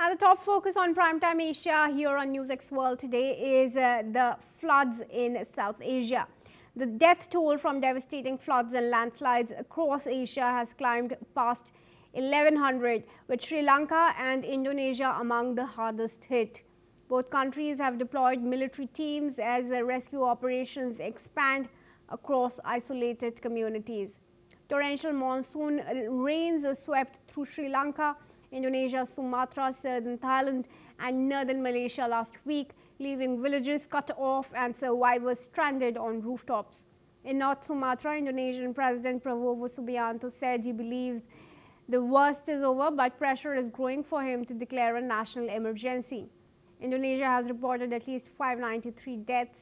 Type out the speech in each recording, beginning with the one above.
And the top focus on Primetime Asia here on NewsX World today is the floods in South Asia. The death toll from devastating floods and landslides across Asia has climbed past 1,100, with Sri Lanka and Indonesia among the hardest hit. Both countries have deployed military teams as rescue operations expand across isolated communities. Torrential monsoon rains swept through Sri Lanka, Indonesia, Sumatra, southern Thailand and northern Malaysia last week, leaving villages cut off and survivors stranded on rooftops. In North Sumatra, Indonesian President Prabowo Subianto said he believes the worst is over, but pressure is growing for him to declare a national emergency. Indonesia has reported at least 593 deaths,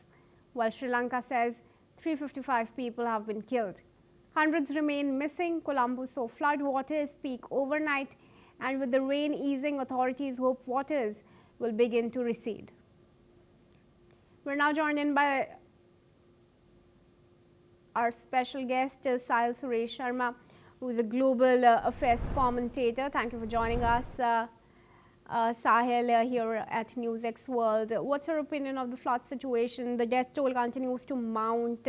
while Sri Lanka says 355 people have been killed. Hundreds remain missing. Colombo saw flood waters peak overnight, and with the rain easing, authorities hope waters will begin to recede. We're now joined in by our special guest, Sahil Suresh Sharma, who is a global affairs commentator. Thank you for joining us, Sahil, here at NewsX World. What's your opinion of the flood situation? The death toll continues to mount.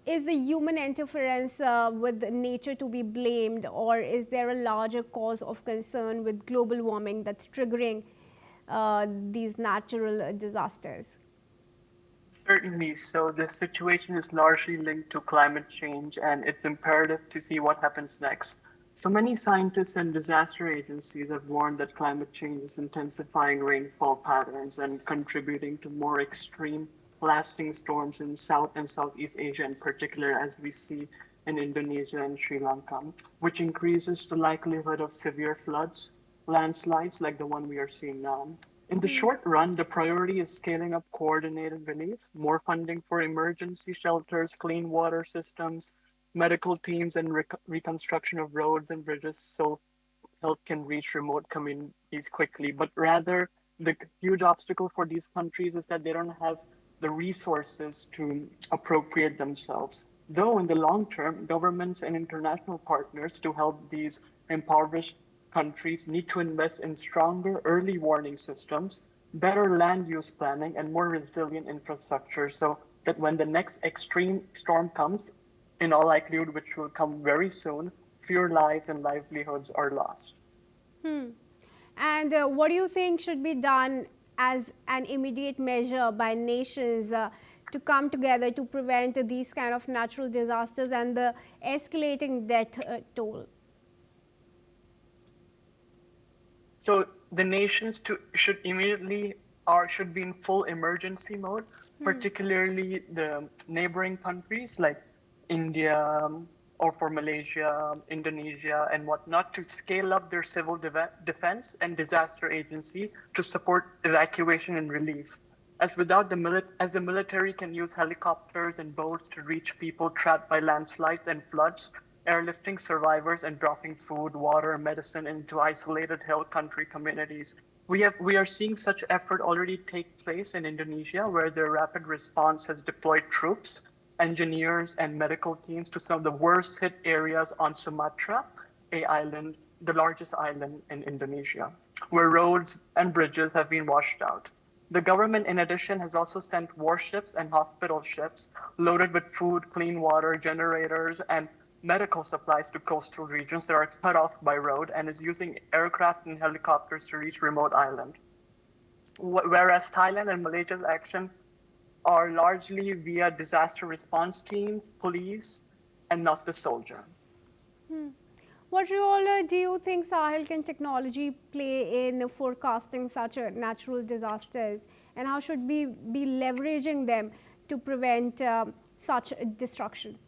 Is the human interference with nature to be blamed, or is there a larger cause of concern with global warming that's triggering these natural disasters? Certainly. So the situation is largely linked to climate change, and it's imperative to see what happens next. So many scientists and disaster agencies have warned that climate change is intensifying rainfall patterns and contributing to more extreme lasting storms in South and Southeast Asia in particular, as we see in Indonesia and Sri Lanka, which increases the likelihood of severe floods, landslides like the one we are seeing now. In the short run, the priority is scaling up coordinated relief, more funding for emergency shelters, clean water systems, medical teams, and reconstruction of roads and bridges so help can reach remote communities quickly. But rather, the huge obstacle for these countries is that they don't have the resources to appropriate themselves. Though in the long term, governments and international partners to help these impoverished countries need to invest in stronger early warning systems, better land use planning, and more resilient infrastructure so that when the next extreme storm comes, in all likelihood, which will come very soon, fewer lives and livelihoods are lost. And what do you think should be done as an immediate measure by nations to come together to prevent these kind of natural disasters and the escalating death toll? So the nations should immediately should be in full emergency mode, particularly the neighboring countries like India or for Malaysia, Indonesia, and whatnot, to scale up their civil defense and disaster agency to support evacuation and relief. As the military can use helicopters and boats to reach people trapped by landslides and floods, airlifting survivors and dropping food, water, medicine into isolated hill country communities. We are seeing such effort already take place in Indonesia, where their rapid response has deployed troops, engineers, and medical teams to some of the worst hit areas on Sumatra, the largest island in Indonesia, where roads and bridges have been washed out. The government, in addition, has also sent warships and hospital ships loaded with food, clean water, generators, and medical supplies to coastal regions that are cut off by road, and is using aircraft and helicopters to reach remote islands. Whereas Thailand and Malaysia's action are largely via disaster response teams, police, and not the soldier. What role do you think, Sahil, can technology play in forecasting such natural disasters, and how should we be leveraging them to prevent such destruction?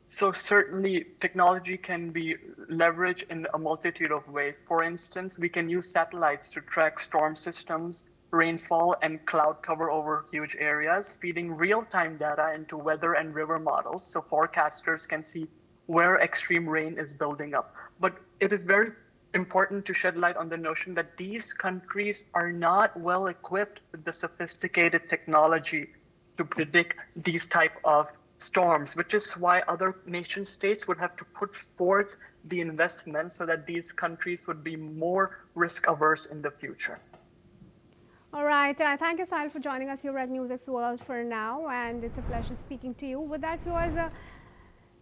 So certainly technology can be leveraged in a multitude of ways. For instance, we can use satellites to track storm systems, rainfall, and cloud cover over huge areas, feeding real-time data into weather and river models so forecasters can see where extreme rain is building up. But it is very important to shed light on the notion that these countries are not well equipped with the sophisticated technology to predict these type of storms, which is why other nation states would have to put forth the investment so that these countries would be more risk averse in the future. All right. Thank you, Sahil, for joining us here at NewsX World for now. And it's a pleasure speaking to you. With that, viewers,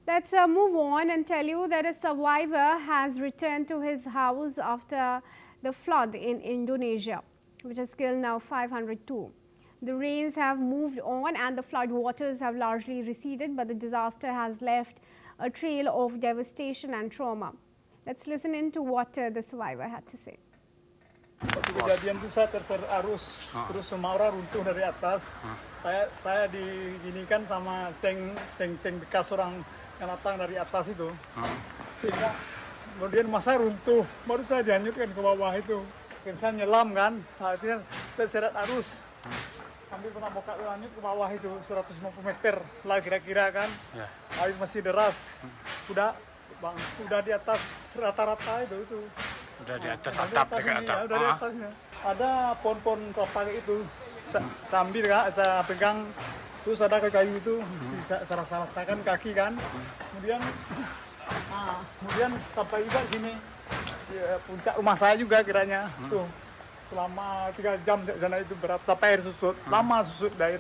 let's move on and tell you that a survivor has returned to his house after the flood in Indonesia, which has killed now 502. The rains have moved on and the flood waters have largely receded, but the disaster has left a trail of devastation and trauma. Let's listen in to what the survivor had to say. Waktu kejadian itu saya terser arus, terus semua orang runtuh dari atas. Saya diginikan sama seng bekas orang yang datang dari atas itu. Sehingga kemudian masa runtuh, baru saya dihanyutkan ke bawah itu. Kemudian saya nyelam kan, akhirnya terseret arus. Ambil pernah boka hanyut ke bawah itu 150 meter lah kira-kira kan. Air masih deras. Udah di atas rata-rata itu. Udah di atas atap dekat atap. Udah di atasnya. Ada pohon-pohon kelapa itu sambil saya pegang, terus ada kayu itu saya rasakan kaki kan. Kemudian sampai juga sini puncak rumah saya juga kiranya tuh. Selama 3 jam sana itu berat sampai air susut, lama susut air.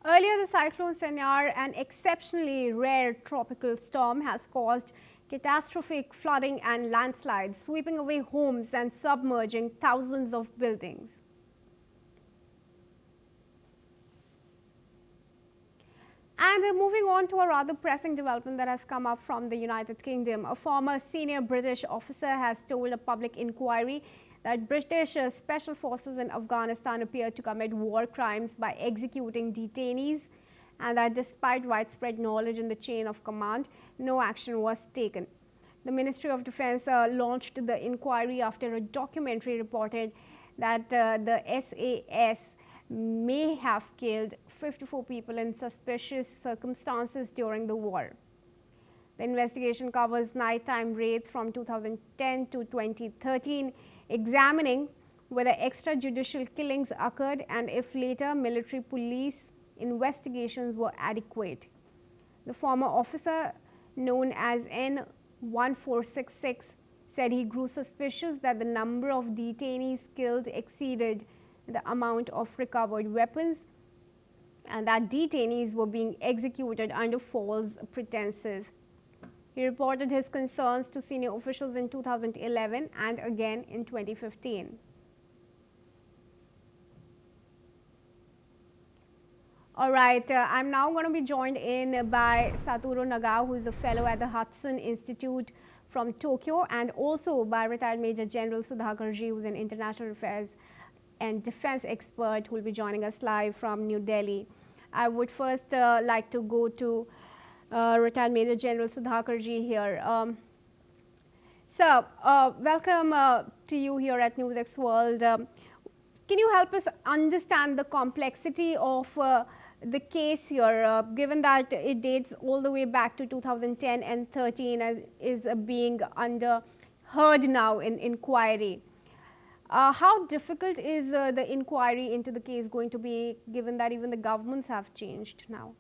Earlier, the cyclone Senyar, an exceptionally rare tropical storm, has caused catastrophic flooding and landslides, sweeping away homes and submerging thousands of buildings. And moving on to a rather pressing development that has come up from the United Kingdom. A former senior British officer has told a public inquiry that British special forces in Afghanistan appear to commit war crimes by executing detainees, and that despite widespread knowledge in the chain of command, no action was taken. The Ministry of Defense launched the inquiry after a documentary reported that the SAS may have killed 54 people in suspicious circumstances during the war. The investigation covers nighttime raids from 2010 to 2013, examining whether extrajudicial killings occurred and if later military police investigations were adequate. The former officer, known as N1466, said he grew suspicious that the number of detainees killed exceeded the amount of recovered weapons and that detainees were being executed under false pretenses. He reported his concerns to senior officials in 2011 and again in 2015. All right, I'm now going to be joined in by Satoru Nagao, who is a fellow at the Hudson Institute from Tokyo, and also by retired Major General Sudhakarji, who is an international affairs and defense expert, who will be joining us live from New Delhi. I would first like to go to retired Major General Sudhakarji here. Sir, welcome to you here at NewsX World. Can you help us understand the complexity of the case here, given that it dates all the way back to 2010 and 13 and is being heard now in inquiry? How difficult is the inquiry into the case going to be, given that even the governments have changed now?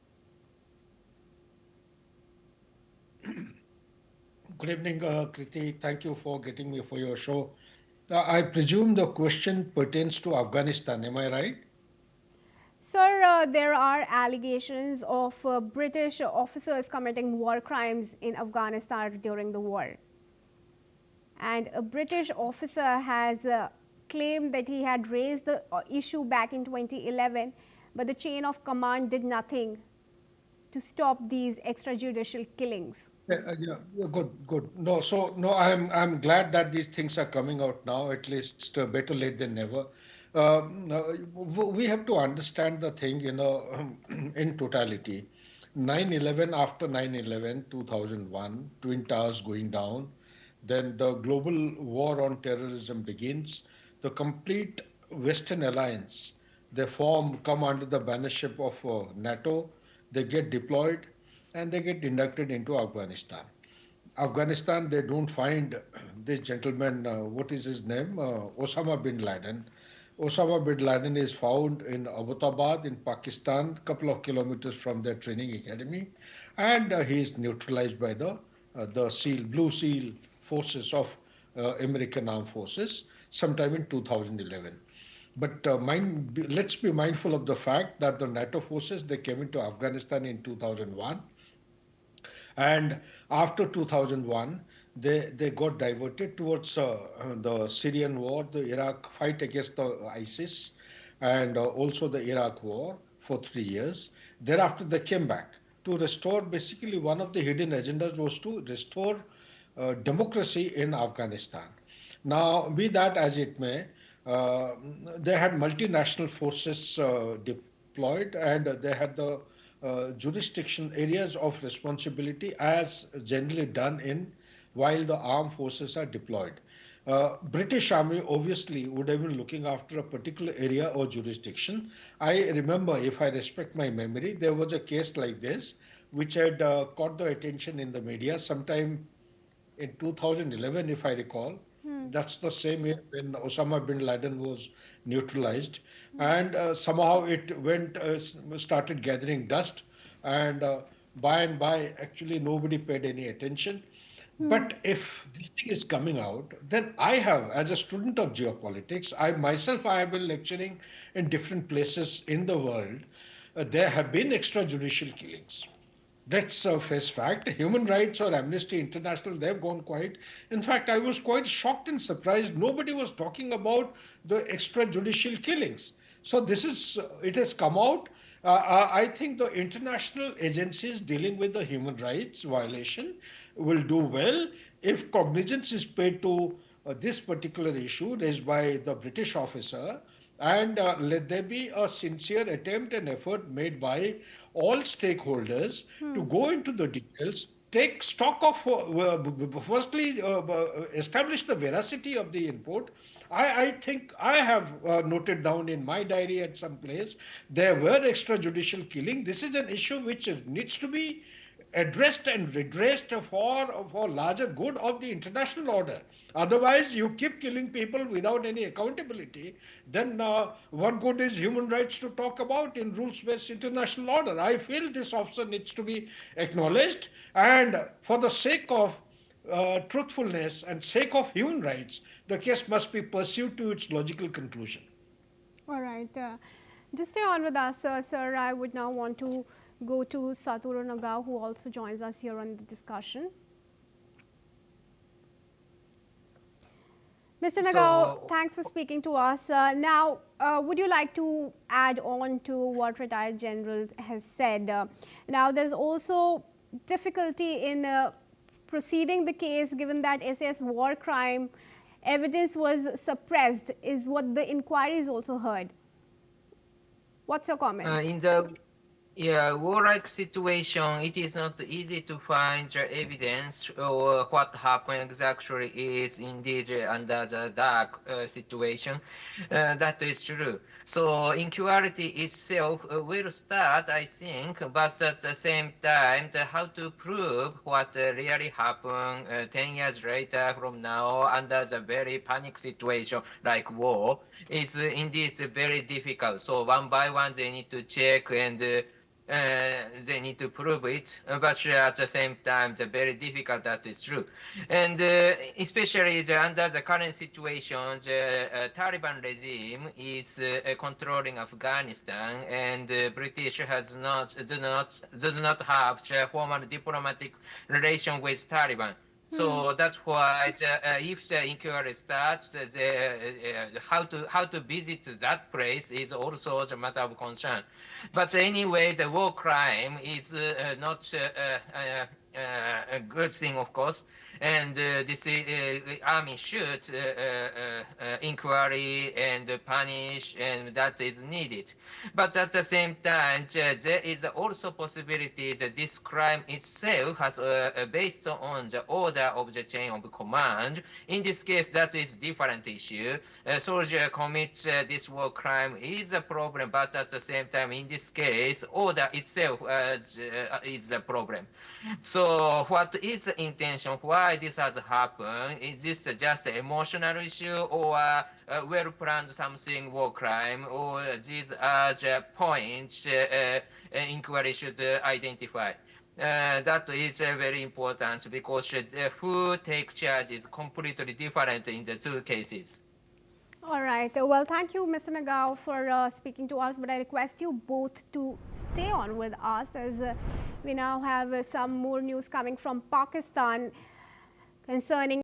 Good evening, Kriti. Thank you for getting me for your show. I presume the question pertains to Afghanistan, am I right? Sir, there are allegations of British officers committing war crimes in Afghanistan during the war. And a British officer has claimed that he had raised the issue back in 2011, but the chain of command did nothing to stop these extrajudicial killings. Yeah, good. No, I'm glad that these things are coming out now. At least better late than never. We have to understand the thing, in totality. 9/11, after 9/11, 2001, Twin Towers going down, then the global war on terrorism begins. The complete Western alliance, they come under the bannership of NATO. They get deployed and they get inducted into Afghanistan. Afghanistan, they don't find this gentleman, what is his name? Osama bin Laden. Osama bin Laden is found in Abbottabad in Pakistan, couple of kilometers from their training academy, and he is neutralized by the the Blue SEAL forces of American Armed Forces sometime in 2011. But let's be mindful of the fact that the NATO forces, they came into Afghanistan in 2001, and after 2001 they got diverted towards the Syrian war, the Iraq fight against the ISIS, and also the Iraq war for 3 years. Thereafter they came back to restore, basically one of the hidden agendas was to restore democracy in Afghanistan. Now, be that as it may, uh, they had multinational forces deployed, and they had the jurisdiction areas of responsibility as generally done in while the armed forces are deployed. British Army obviously would have been looking after a particular area or jurisdiction. I remember, if I respect my memory, there was a case like this which had caught the attention in the media sometime in 2011, if I recall. That's the same year when Osama bin Laden was neutralized, and somehow it started gathering dust, and by and by, actually nobody paid any attention. But if this thing is coming out, then I have, as a student of geopolitics, I have been lecturing in different places in the world. There have been extrajudicial killings. That's a face fact. Human Rights or Amnesty International, they've gone quiet. In fact, I was quite shocked and surprised. Nobody was talking about the extrajudicial killings. So it has come out. I think the international agencies dealing with the human rights violation will do well if cognizance is paid to this particular issue raised by the British officer, and let there be a sincere attempt and effort made by all stakeholders to go into the details, take stock of, firstly, establish the veracity of the input. I think I have noted down in my diary at some place there were extrajudicial killing. This is an issue which needs to be addressed and redressed for larger good of the international order. Otherwise, you keep killing people without any accountability, then what good is human rights to talk about in rules-based international order? I feel this officer needs to be acknowledged, and for the sake of truthfulness and sake of human rights, the case must be pursued to its logical conclusion. All right. Just stay on with us, sir. I would now want to go to Saturo Nagao, who also joins us here on the discussion. Mr. Nagao, thanks for speaking to us. Now, would you like to add on to what retired general has said? Now, there's also difficulty in proceeding the case, given that SAS war crime evidence was suppressed, is what the inquiries also heard. What's your comment? In the war-like situation, it is not easy to find the evidence or what happened exactly is indeed under the dark situation. That is true. So inquiry itself will start, I think, but at the same time, how to prove what really happened 10 years later from now under the very panic situation like war is indeed very difficult. So one by one, they need to check and they need to prove it, but at the same time, the very difficult, that is true. And especially under the current situation, the Taliban regime is controlling Afghanistan, and British do not have the formal diplomatic relation with Taliban. So that's why if the inquiry starts, how to visit that place is also a matter of concern. But anyway, the war crime is not a good thing, of course, and this army should inquiry and punish, and that is needed. But at the same time, there is also possibility that this crime itself has based on the order of the chain of command. In this case, that is different issue. Soldier commits this war crime is a problem, but at the same time, in this case, order itself is a problem. So what is the intention? Why this has happened? Is this just an emotional issue, or well-planned something war crime, or these are the points inquiry should identify? That is very important because who take charge is completely different in the two cases. All right. Well, thank you, Mr. Nagao, for speaking to us. But I request you both to stay on with us as we now have some more news coming from Pakistan concerning